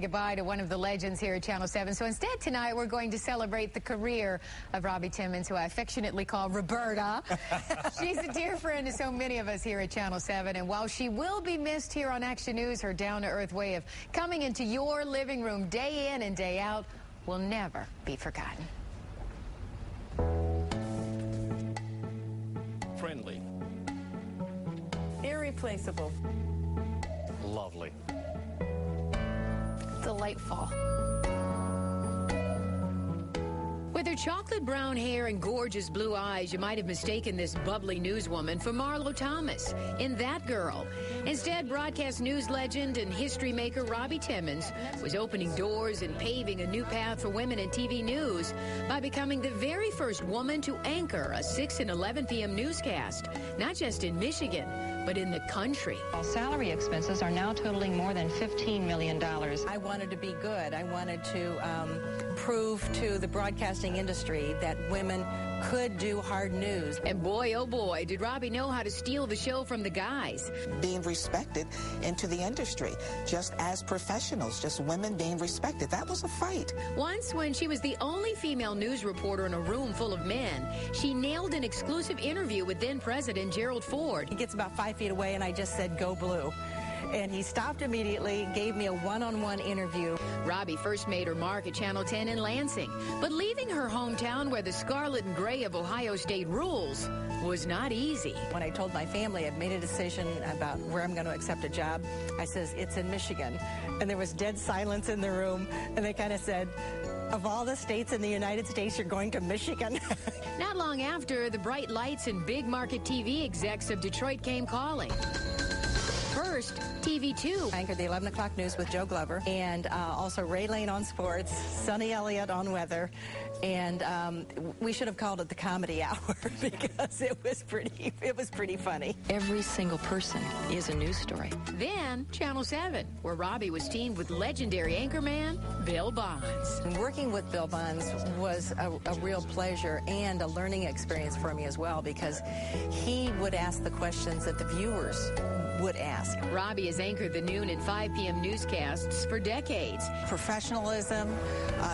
Goodbye to one of the legends here at Channel 7. So instead tonight we're going to celebrate the career of Robbie Timmons, who I affectionately call Roberta. She's a dear friend to so many of us here at Channel 7. And while she will be missed here on Action News, her down-to-earth way of coming into your living room day in and day out will never be forgotten. Friendly. Irreplaceable. Lovely. Delightful. With her chocolate brown hair and gorgeous blue eyes, you might have mistaken this bubbly newswoman for Marlo Thomas in That Girl. Instead, broadcast news legend and history maker Robbie Timmons was opening doors and paving a new path for women in TV news by becoming the very first woman to anchor a 6 and 11 p.m. newscast, not just in Michigan, but in the country. Salary expenses are now totaling more than $15 million. I wanted to be good. I wanted to prove to the broadcasting industry that women could do hard news. And boy, oh boy, did Robbie know how to steal the show from the guys. Being respected into the industry, just as professionals, just women being respected. That was a fight. Once, when she was the only female news reporter in a room full of men, she nailed an exclusive interview with then-President Gerald Ford. He gets about 5 feet away, and I just said, "Go blue." And he stopped immediately, gave me a one-on-one interview. Robbie first made her mark at Channel 10 in Lansing, but leaving her hometown where the scarlet and gray of Ohio State rules was not easy. When I told my family I'd made a decision about where I'm going to accept a job, I says, "It's in Michigan." And there was dead silence in the room, and they kind of said, "Of all the states in the United States, you're going to Michigan?" Not long after, the bright lights and big market TV execs of Detroit came calling. First, TV2. I anchored the 11 o'clock news with Joe Glover, and also Ray Lane on sports, Sonny Elliott on weather, and we should have called it the Comedy Hour because it was pretty funny. Every single person is a news story. Then, Channel 7, where Robbie was teamed with legendary anchorman Bill Bonds. And working with Bill Bonds was a real pleasure and a learning experience for me as well, because he would ask the questions that the viewers would ask. Robbie has anchored the noon and 5 p.m. newscasts for decades. Professionalism,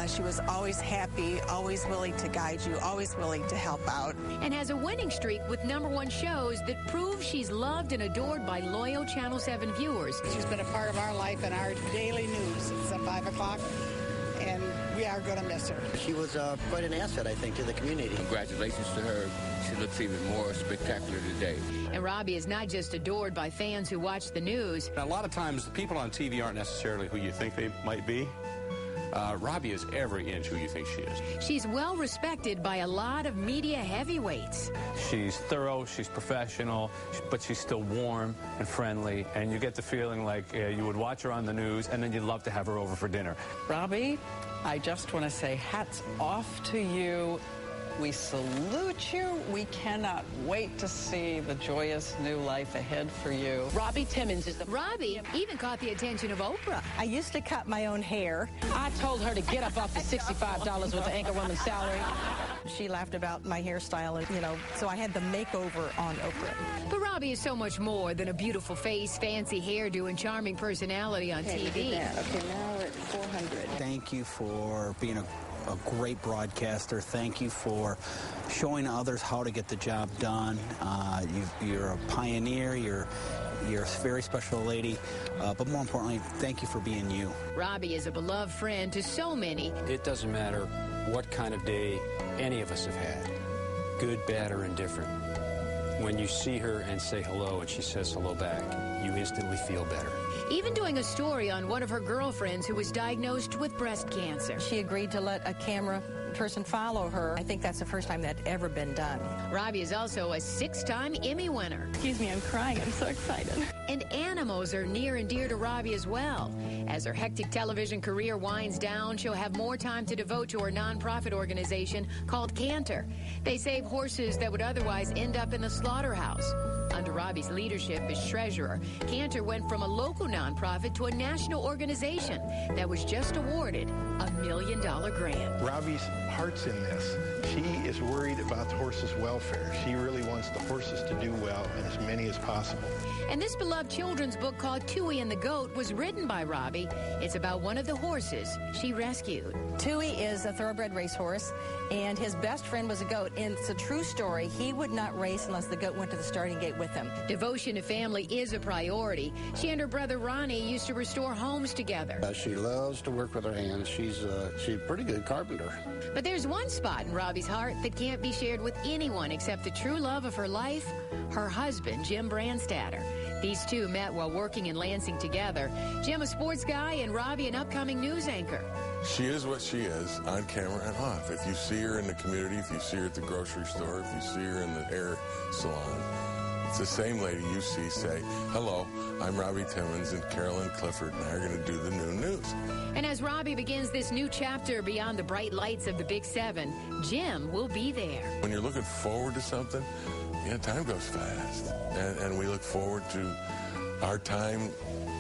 she was always happy, always willing to guide you, always willing to help out. And has a winning streak with #1 shows that prove she's loved and adored by loyal Channel 7 viewers. She's been a part of our life and our daily news. It's at 5 o'clock, and we are going to miss her. She was quite an asset, I think, to the community. Congratulations to her. She looks even more spectacular today. And Robbie is not just adored by fans who watch the news. A lot of times, the people on TV aren't necessarily who you think they might be. Robbie is every inch who you think she is. She's well respected by a lot of media heavyweights. She's thorough, she's professional, but she's still warm and friendly, and you get the feeling like you would watch her on the news and then you'd love to have her over for dinner. Robbie, I just want to say hats off to you. We salute you. We cannot wait to see the joyous new life ahead for you. Robbie Timmons is the... Robbie even caught the attention of Oprah. I used to cut my own hair. I told her to get up off the $65 with the anchor woman's salary. She laughed about my hairstyle, and, so I had the makeover on Oprah. But Robbie is so much more than a beautiful face, fancy hairdo, and charming personality on TV. Okay, now we're at 400. Thank you for being a great broadcaster. Thank you for showing others how to get the job done. You're a pioneer. You're a very special lady. But more importantly, thank you for being you. Robbie is a beloved friend to so many. It doesn't matter what kind of day any of us have had, good, bad, or indifferent. When you see her and say hello and she says hello back, you instantly feel better. Even doing a story on one of her girlfriends who was diagnosed with breast cancer. She agreed to let a camera person follow her. I think that's the first time that's ever been done. Robbie is also a 6-time Emmy winner. Excuse me, I'm crying. I'm so excited. And animals are near and dear to Robbie as well. As her hectic television career winds down, she'll have more time to devote to her nonprofit organization called Canter. They save horses that would otherwise end up in the slaughterhouse. Under Robbie's leadership as treasurer, Cantor went from a local nonprofit to a national organization that was just awarded a $1 million grant. Robbie's heart's in this. She is worried about the horses' welfare. She really wants the horses to do well, and as many as possible. And this beloved children's book called Tui and the Goat was written by Robbie. It's about one of the horses she rescued. Tui is a thoroughbred racehorse, and his best friend was a goat. And it's a true story. He would not race unless the goat went to the starting gate with him. Devotion to family is a priority. She and her brother Ronnie used to restore homes together. She loves to work with her hands. She's a pretty good carpenter. But there's one spot in Robbie's heart that can't be shared with anyone except the true love of her life, her husband, Jim Brandstatter. These two met while working in Lansing together. Jim, a sports guy, and Robbie, an upcoming news anchor. She is what she is, on camera and off. If you see her in the community, if you see her at the grocery store, if you see her in the hair salon, it's the same lady you see say, "Hello, I'm Robbie Timmons, and Carolyn Clifford and I are going to do the new news." And as Robbie begins this new chapter beyond the bright lights of the Big Seven, Jim will be there. When you're looking forward to something, time goes fast. And we look forward to our time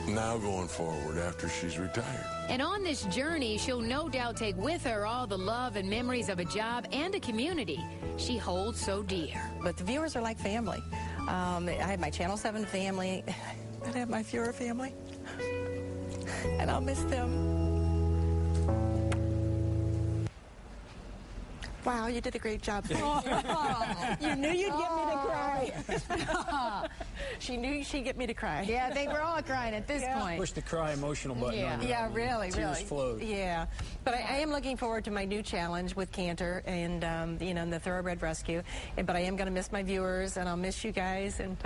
now going forward after she's retired. And on this journey, she'll no doubt take with her all the love and memories of a job and a community she holds so dear. But the viewers are like family. I have my Channel 7 family, and I have my viewer family, and I'll miss them. Wow, you did a great job. You knew you'd get me to cry. She knew she'd get me to cry. Yeah, they were all crying at this point. Push the cry emotional button on Yeah, really. Tears flowed. Yeah. But I am looking forward to my new challenge with Cantor and, and the Thoroughbred Rescue. But I am going to miss my viewers, and I'll miss you guys. And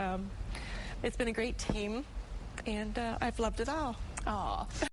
it's been a great team, and I've loved it all. Aw.